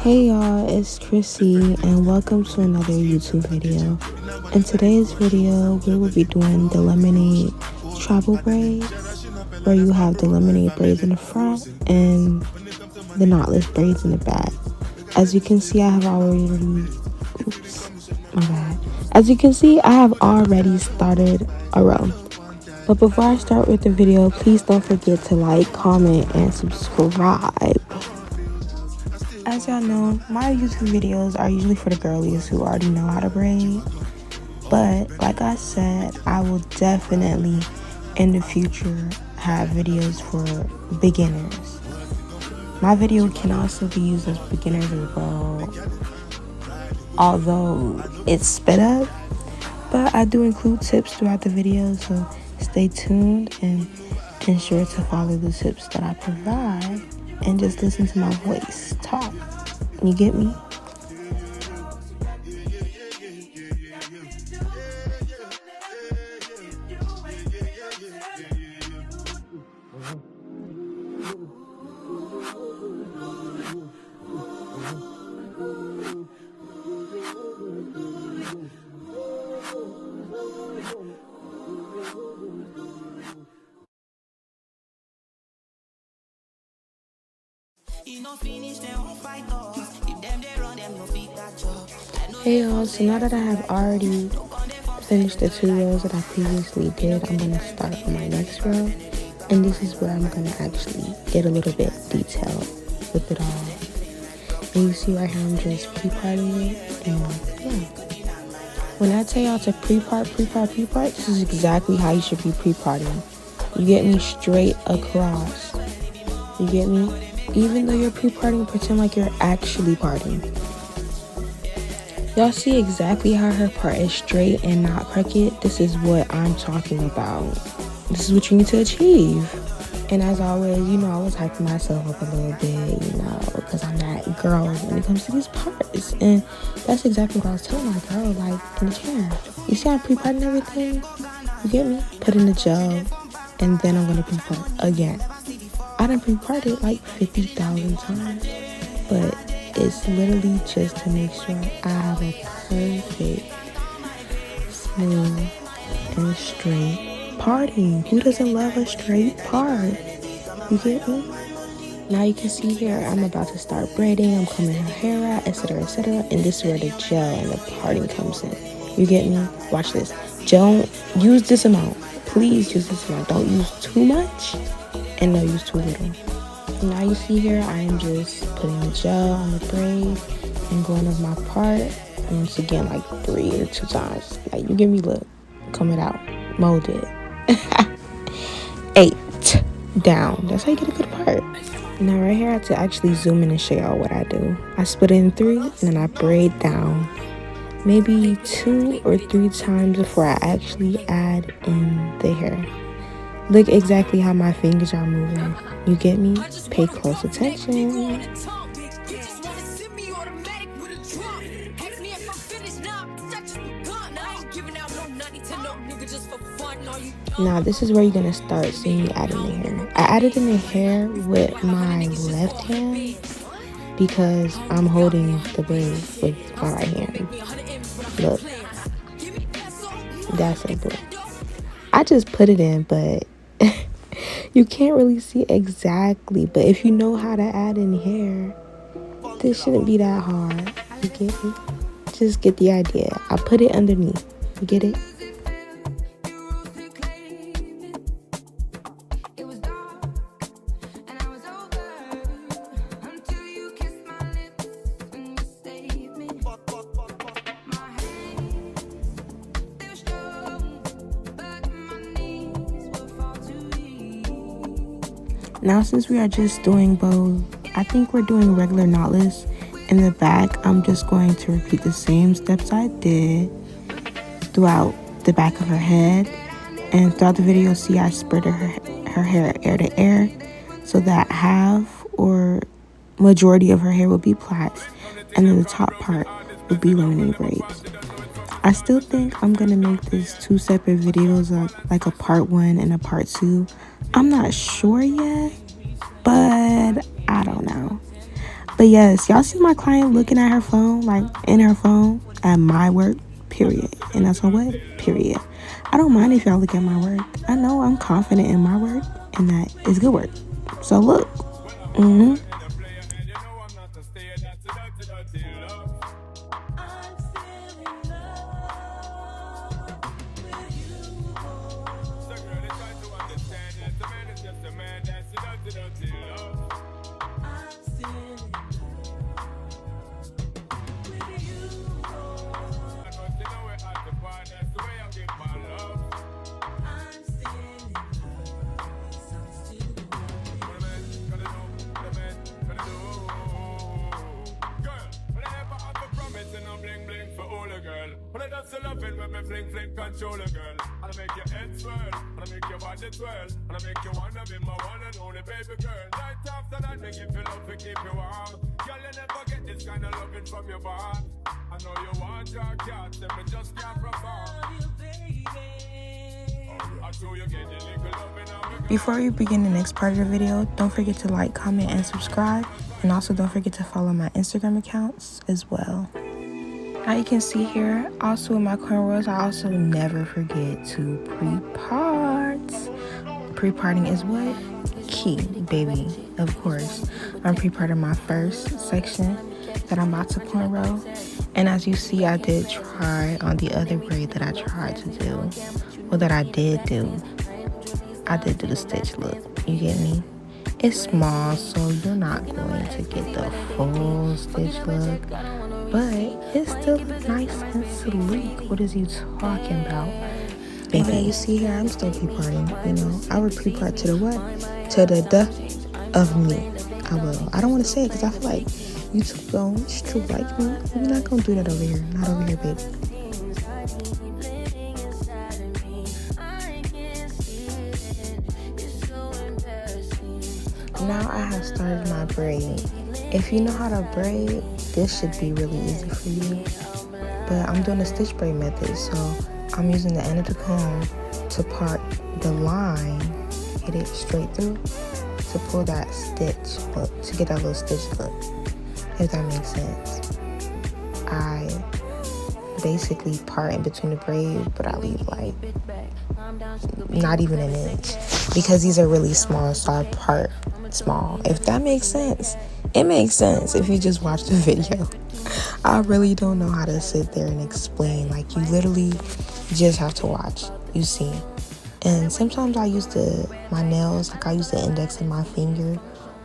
Hey y'all, it's Chrissy and welcome to another YouTube video. In today's video, we will be doing the lemonade travel braids, where you have the lemonade braids in the front and the knotless braids in the back. As you can see, I have already started a row. But before I start with the video, please don't forget to like, comment, and subscribe. As y'all know, my YouTube videos are usually for the girlies who already know how to braid. But like I said, I will definitely in the future have videos for beginners. My video can also be used as beginners as well, although it's sped up. But I do include tips throughout the video, so stay tuned and ensure to follow the tips that I provide and just listen to my voice talk. You get me? Hey y'all, so now that I have already finished the 2 rows that I previously did, I'm going to start on my next row. And this is where I'm going to actually get a little bit detailed with it all. And you see right here, I'm just pre-parting it. And yeah, when I tell y'all to pre-part, this is exactly how you should be pre-parting. You get me? Straight across. You get me? Even though you're pre-parting, pretend like you're actually parting. Y'all see exactly how her part is straight and not crooked? This is what I'm talking about. This is what you need to achieve. And as always, you know, I was hyping myself up a little bit, you know, because I'm that girl when it comes to these parts. And that's exactly what I was telling my girl, like, in the chair. You see I'm pre-parting everything? You get me? Put in the gel, and then I'm going to pre-part again. I done pre-parted like 50,000 times, but it's literally just to make sure I have a perfect, smooth, and straight parting. Who doesn't love a straight part? You get me? Now you can see here, I'm about to start braiding. I'm combing her hair out, etc., etc. And this is where the gel and the parting comes in. You get me? Watch this. Don't use this amount. Please use this amount. Don't use too much and don't use too little. Now you see here, I am just putting the gel on the braid and going over my part. And once again, like 3 or 2 times. Like, you give me, look, comb it out, mold it. 8 down. That's how you get a good part. Now right here, I have to actually zoom in and show y'all what I do. I split it in 3 and then I braid down maybe 2 or 3 times before I actually add in the hair. Look exactly how my fingers are moving. You get me? Pay close attention. Now this is where you're gonna start seeing me adding the hair. I added in the hair with my left hand because I'm holding the braid with my right hand. Look, that's simple. I just put it in, but you can't really see exactly. But if you know how to add in hair, this shouldn't be that hard. You get me? Just get the idea. I put it underneath. You get it? Now since we are just doing both, I think we're doing regular knotless. In the back, I'm just going to repeat the same steps I did throughout the back of her head. And throughout the video, see I spread her hair ear to ear so that half or majority of her hair will be plaits and then the top part will be lemonade braids. I still think I'm gonna make this 2 separate videos, like a part 1 and a part 2. I'm not sure yet, but I don't know. But yes, y'all see my client looking at her phone, like in her phone at my work, period. And that's on what? Period. I don't mind if y'all look at my work. I know I'm confident in my work and that it's good work. So look. Mm-hmm. Control a girl, and I make your head swirl, and I make your body twirl, and I make you wanna be my one and only baby girl. Night after night, make you feel love to keep you warm. Girl, you never get this kind of loving from your bond. I know you want your cat, and me just can't perform. Before we begin the next part of the video, don't forget to like, comment, and subscribe. And also don't forget to follow my Instagram accounts as well. Now you can see here, also in my cornrows, I also never forget to pre-part. Pre-parting is what? Key, baby, of course. I'm pre-parting my first section that I'm about to cornrow. And as you see, I did try on the other braid that I tried to do. Well, that I did do. I did do the stitch look, you get me? It's small, so you're not going to get the full stitch look. But it's still nice and sleek. What is you talking about? Baby, you see here, I'm still pre-parting, you know. I would pre-part to the what? To the duh of me. I will. I don't want to say it because I feel like YouTube don't stroke like me. We're not going to do that over here. Not over here, baby. Now I have started my braid. If you know how to braid, this should be really easy for you. But I'm doing a stitch braid method, so I'm using the end of the comb to part the line, get it straight through, to pull that stitch look, to get that little stitch look, if that makes sense. I basically part in between the braid, but I leave like not even an inch because these are really small, so I part small, if that makes sense. It makes sense if you just watch the video. I really don't know how to sit there and explain. Like, you literally just have to watch. You see. And sometimes I use my nails, like I use the index of my finger,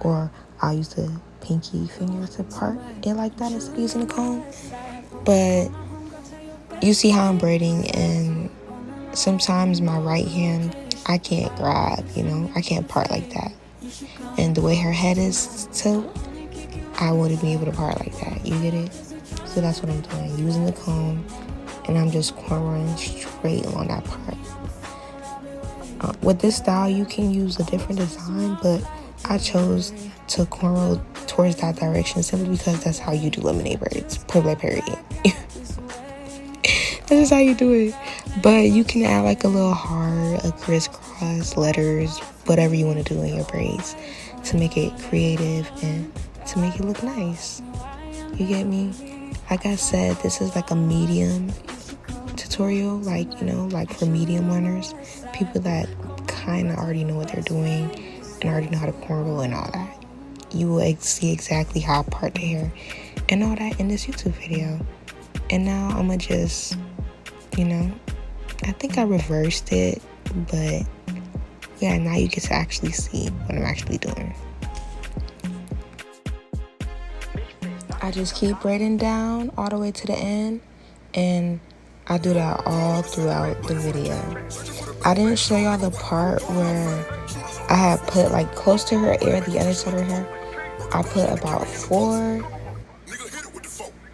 or I'll use the pinky finger to part it like that instead of using a comb. But you see how I'm braiding, and sometimes my right hand, I can't grab, you know, I can't part like that. And the way her head is tilt, I wouldn't be able to part like that. You get it? So that's what I'm doing, using the comb, and I'm just cornrowing straight along that part. With this style, you can use a different design, but I chose to cornrow towards that direction simply because that's how you do lemonade braids. Period. This is how you do it. But you can add like a little heart, a crisscross, letters, whatever you want to do in your braids to make it creative and to make it look nice. You get me? Like I said, this is like a medium tutorial, like, you know, like for medium learners, people that kind of already know what they're doing and already know how to cornrow and all that. You will see exactly how I part the hair and all that in this YouTube video. And now I'm gonna just, you know, I think I reversed it, but yeah, now you get to actually see what I'm actually doing. I just keep braiding down all the way to the end, and I do that all throughout the video. I didn't show y'all the part where I had put like close to her ear, the other side of her hair, I put about 4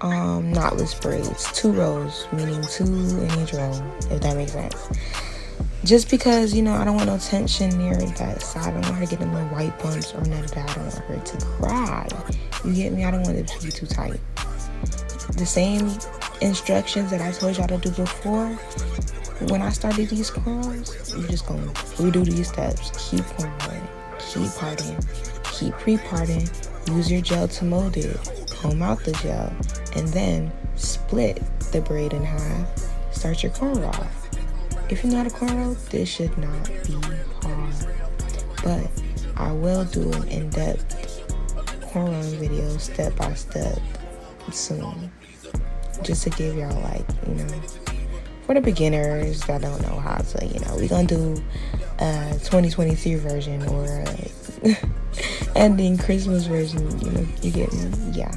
knotless braids, 2 rows, meaning 2 in each row, if that makes sense. Just because, you know, I don't want no tension near that side. I don't want her getting little white bumps or none of that. I don't want her to cry. You get me? I don't want it to be too tight. The same instructions that I told y'all to do before, when I started these cornrows, you're just gonna redo these steps. Keep cornrowing, keep parting, keep pre-parting, Use your gel to mold it. Comb out the gel. And then split the braid in half. Start your cornrow off. If you know how to cornrow, this should not be hard. But I will do an in-depth cornrowing video step by step soon. Just to give y'all, like, you know, for the beginners that don't know how to, you know, we're going to do a 2023 version or a ending Christmas version, you know, you get me? Yeah.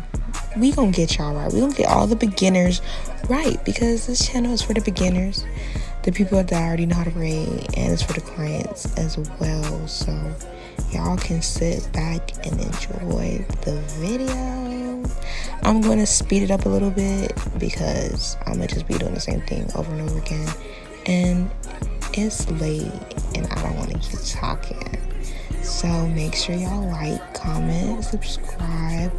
We going to get y'all right. We going to get all the beginners right, because this channel is for the beginners, the people that already know how to braid, and it's for the clients as well. So y'all can sit back and enjoy the video. I'm going to speed it up a little bit because I'm going to just be doing the same thing over and over again. And it's late and I don't want to keep talking. So make sure y'all like, comment, subscribe,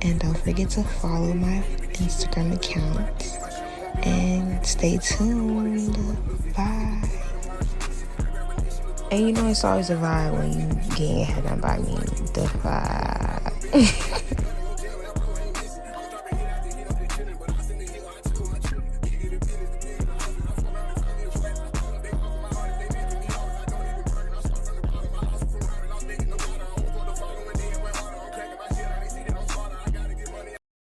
and don't forget to follow my Instagram account. And stay tuned. Bye. And you know it's always a vibe when you get your hair done by me. The vibe.